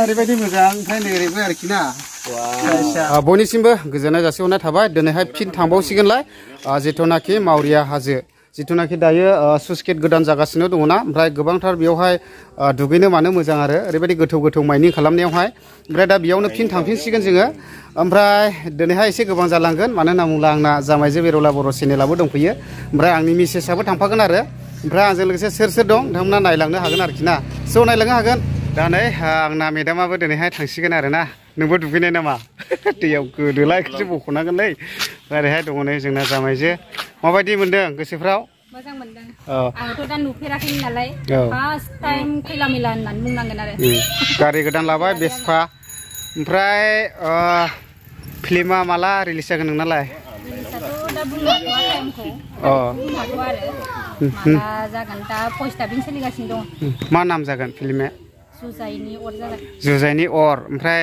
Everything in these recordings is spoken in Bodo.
ओरैबायदि मोजां ओमफ्राय नै ओरैबो आरोखि ना बयनिसिमबो गोजोननाय जासिहरनाय थाबाय दिनैहाय फिन थांबावसिगोनलाय जिथुनाखि मावरिया हाजो जिथुनाखि दायो स्लुइस गेट गोदान जागासिनो दङना ओमफ्राय गोबांथार बेयावहाय दुगैनो मानो मोजां आरो ओरैबायदि गोथौ गोथौ माइनिं खालामनायावहाय ओमफ्राय दा बेयावनो फिन थांफिनसिगोन जोङो ओमफ्राय दिनैहाय एसे गोबां जालांगोन मानो होनना बुङोब्ला आंना जामायजो बेरवला बर' चेनेलाबो दंफैयो ओमफ्राय आंनि मिसेसआबो थांफागोन आरो ओमफ्राय आंजों लोगोसे सोर सोर दं नोंथांमोना नायलांनो हागोन आरोखि ना स' नायलांनो हागोन दा नै आंना मेदामाबो दिनैहाय थांसिगोन आरो ना नोंबो दुगैनाय नामा दैयाव गोदोलायखौसो बख'नांगोनलै ओरैहाय दङ नै जोंना जामायजो माबायदि मोनदों गोसोफ्राव मोजां मोनदों आंथ' दा नुफेराखैमोन नालाय फार्स्ट टाइम खैला मैला होननानै बुंनांगोन आरो गारि गोदान लाबाय बेसपा ओमफ्राय फिल्मा माला रिलिज जागोन नोंनालाय रिलिजआथ' दा बुंनो हाथ'आ टाइमखौ बुंनो हाथ'आ आरो माला जागोन दा भइस डाबिं सोलिगासिनो दं मा नाम जागोन फिल्मआ जुजाइनि अर जागोन जुजाइनि अर ओमफ्राय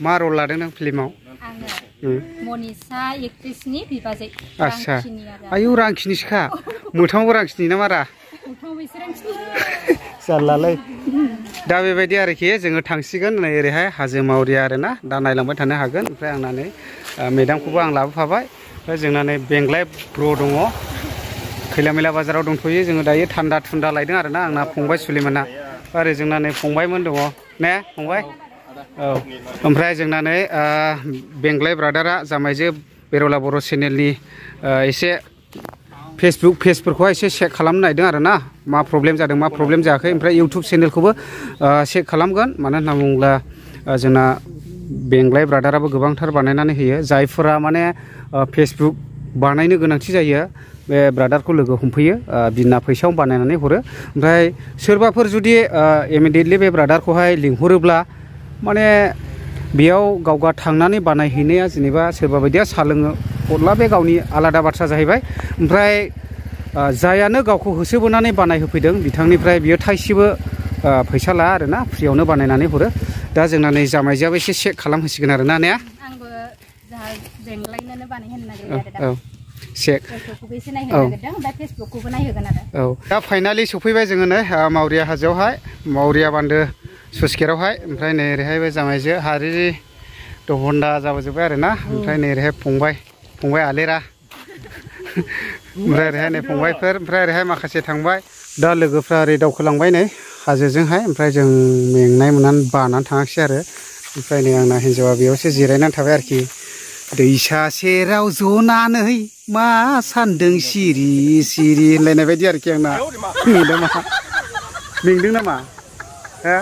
मा रल लादों नों फिल्माव आङो मनिषा एक्ट्रिसनि बिबाजै आच्छा आयौ रांखिनिसोखा मोथाङावबो रांखिनि ना मारा मोथाङावबो एसे रांखिनि जारलालै दा बेबायदि आरोखि जोङो थांसिगोन नै ओरैहाय हाजो मावरिया आरोना दा नायलांबाय थानो हागोन ओमफ्राय आंना नै मेदामखौबो आं लाबोफाबाय ओमफ्राय जोंना नै बेंग्लाय ब्र दङ खैला मैला बाजाराव दंथ'यो जोङो दायो थान्दा थुन्दा लायदों आरोना आंना फंबाय सुलिमाना ओरै जोंना नै फंबायमोन दङ ने फंबाय औ ओमफ्राय जोंना नै बेंग्लाय ब्रादारा जामायजो बेरवला बर' चेनेलनि एसे फेसबुक पेजफोरखौहाय एसे चेक खालामनो नायदों आरोना मा प्रब्लेम जादों मा प्रब्लेम जायाखै ओमफ्राय इउटुब चेनेलखौबो चेक खालामगोन मानो होनना बुङोब्ला जोंना बेंग्लाय ब्रादाराबो गोबांथार बानायनानै होयो जायफोरा माने फेसबुक बानायनो गोनांथि जायो बे ब्रादारखौ लोगो हमफैयो बिना फैसायाव बानायनानै हरो ओमफ्राय सोरबाफोर जुदि इमिडियेटलि बे ब्रादारखौहाय लिंहरोब्ला माने बेयाव गावगा थांनानै बानायहैनाया जेनेबा सोरबा बायदिया सा लोङो हरला बे गावनि आलादा बाथ्रा जाहैबाय ओमफ्राय जायानो गावखौ होसोबोनानै बानायहोफैदों बिथांनिफ्राय बियो थाइसेबो फैसा लाया आरोना फ्रियावनो बानायनानै हरो दा जोंना नै जामायजोआबो एसे चेक खालामहोसिगोन आरोना ने आंबो जाहा बेंग्लायनोनो बानायहोनो नागिरदों आरो चेक इउटुबखौबो एसे नायहोनो नागिरदों ओमफ्राय फेसबुकखौबो नायहोगोन आरो दा फाइनालि सफैबाय जोङो नै मावरिया हाजोआवहाय मावरिया बान्दो स्लुइस गेटआवहाय ओमफ्राय नै ओरैहायबो जामायजो हारिरि दहन्दा जाबोजोब्बाय आरोना ओमफ्राय नै ओरैहाय फंबाय आलेरा ओमफ्राय ओरैहाय नै फंबायफोर ओमफ्राय ओरैहाय माखासे थांबाय दा लोगोफ्रा ओरै दावखोलांबाय नै हाजोजोंहाय ओमफ्राय जों मेंनाय मोननानै बानानै थाङाखिसै आरो ओमफ्राय नै आंना हिन्जावा बेयावसो जिरायनानै थाबाय आरोखि दैसा सेराव जनानै मा सान्दों सिरि सिरि होनलायनाय बायदि आरोखि आंना मेंदों नामा हो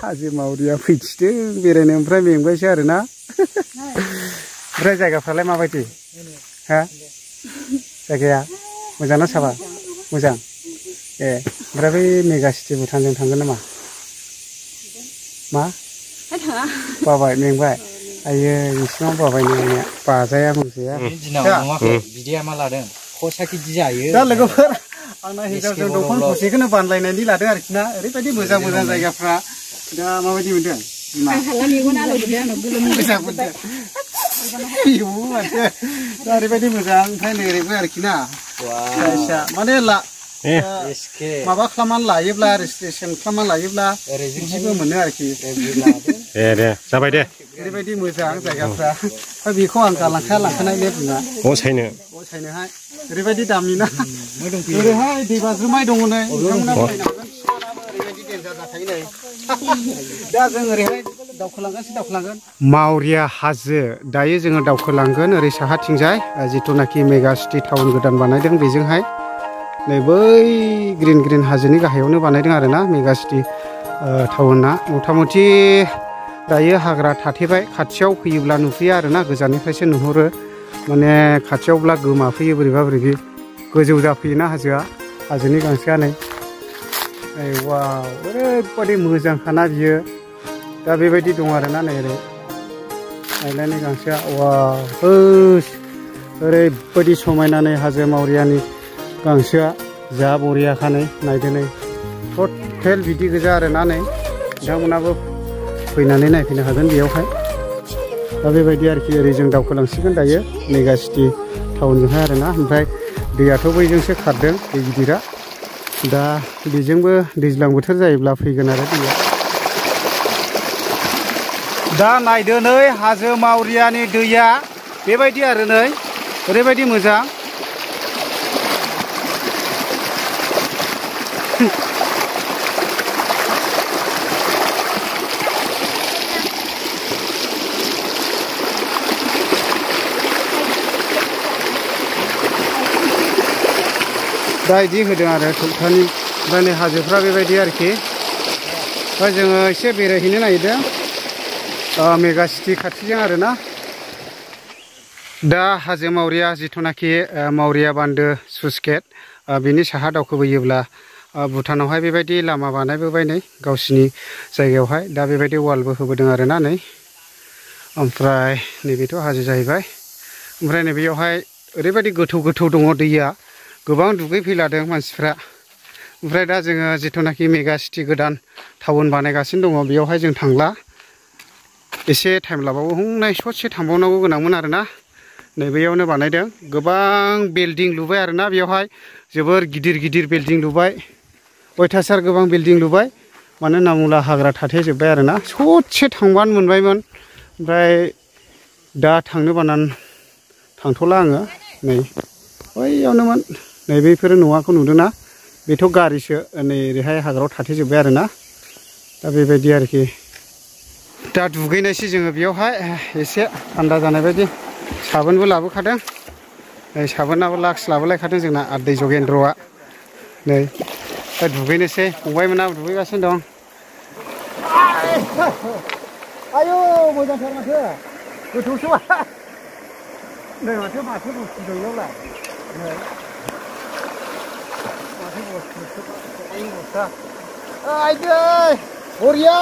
हाजो मावरिया फैथिदों बेरायनो ओमफ्राय मेंबायसो आरोना ओमफ्राय जायगाफ्रालाय माबायदि हा जायगाया मोजां ना साबा मोजां ए ओमफ्राय बै मेगा सिटि भुटानजों थांगोन नामा मा बाबाय मेंबाय आयो इसिबां बाबाय नोंनिया बाजाया मोनजाया बिदिया मा लादों खसाखि जायो दा लोगोफोर आंना हिन्जावजों दंफां ससेखौनो बानलायनायनि लादों आरोखि ना ओरैबायदि मोजां मोजां जायगाफ्रा दा माबायदि मोनदों दा ओरैबायदि मोजां ओमफ्राय नै ओरैबो आरोखि ना माने माबा खालामनानै लायोब्ला रेजिस्ट्रेसन खालामनानै लायोब्ला बिदिबो मोनो आरोखि दे जाबाय दे ओरैबायदि मोजां जायगाफ्रा बेखौ आं गालांखाया लांखानाय ने बिमा असायनोहाय ओरैबायदि दामि ना ओरैहाय दै बाज्रुमनाय दङ नै नोंथांमोना फैनो हागोन ओरैबायदि डेन्जार जाखायो नै दा जों ओरैहाय दावखोलांगोन मावरिया हाजो दायो जोङो दावखोलांगोन ओरै साहाथिंजाय जिथुनाखि मेगा सिटि टाउन गोदान बानायदों बेजोंहाय नै बै ग्रिन हाजोनि गाहायावनो बानायदों आरोना मेगा सिटि टाउना मथा मथि दायो हाग्रा थाथेबाय खाथियाव फैयोब्ला नुफैया आरोना गोजाननिफ्रायसो नुहुरो माने खाथियावब्ला गोमाफैयो बोरैबा बोरैबि गोजौ जाफैयोना हाजोआ हाजोनि गांसोआ नै वाव ओरैबायदि मोजांखाना बियो दा बेबायदि दं आरोना नै ओरै नायलायनाय गांसोआ वाव ओरैबायदि समायना नै हाजो मावरियानि गांसोआ जा बरियाखा नै नायदो नै टटेल बिदि गोजा आरोना नै नोंथांमोनाबो फैनानै नायफैनो हागोन बेयावहाय दा बेबायदि आरोखि ओरै जों दावखोलांसिगोन दायो मेगा सिटि टाउनजोंहाय आरोना ओमफ्राय दैयाथ' बैजोंसो खारदों दै गिदिरा दा बेजोंबो दैज्लां बोथोर जायोब्ला फैगोन आरो दैया दा नायदो नै हाजो मावरियानि दैया बेबायदि आरो नै ओरैबायदि मोजां दा इदि होदों आरो थौथानि दा नै हाजोफ्रा बेबायदि आरोखि दा जोङो एसे बेरायहैनो नागिरदों मेगा सिटि खाथिजों आरोना दा हाजो मावरिया जिथुनाखि मावरिया बान्दो स्लुइस गेट बिनि साहा दावखोबोयोब्ला भुटानावहाय बेबायदि लामा बानायबोबाय नै गावसिनि जायगायावहाय दा बेबायदि वालबो होबोदों आरोना नै ओमफ्राय नैबेथ' हाजो जाहैबाय ओमफ्राय नैबेयावहाय ओरैबायदि गोथौ गोथौ दङ दैया गोबां दुगैफैलादों मानसिफ्रा ओमफ्राय दा जोङो जिथुनाखि मेगा सिटि गोदान टाउन बानायगासिनो दङ बेयावहाय जों थांला एसे टाइम लाबावो हंनाय ससे थांबावनांगौ गोनांमोन आरोना नैबेयावनो बानायदों गोबां बिल्डिं लुबाय आरोना बेयावहाय जोबोर गिदिर गिदिर बिल्डिं लुबाय अयथासार गोबां बिल्डिं लुबाय मानो होनना बुङोब्ला हाग्रा थाथेजोब्बाय आरोना ससे थांबानो मोनबायमोन ओमफ्राय दा थांनो बानान थांथ'ला आङो नै बैयावनोमोन नै बैफोर न'आखौ नुदोंना बेथ' गारिसो नै ओरैहाय हाग्रायाव थाथेजोब्बाय आरोना दा बेबायदि आरोखि दा दुगैनायसै जोङो बेयावहाय एसे थान्दा जानाय बायदि साबोनबो लाबोखादों नै साबोनाबो लाक्स लाबोलायखादों जोंना आदै जगेन्द्रआ नै दा दुगैनोसै फंबायमोनहा दुगैगासिनो दं आयौ मोजांथार माथो गोथौसो नै माथो बुस्थु दं इयावलाय नै माथो बुस्थु आयदै बरिया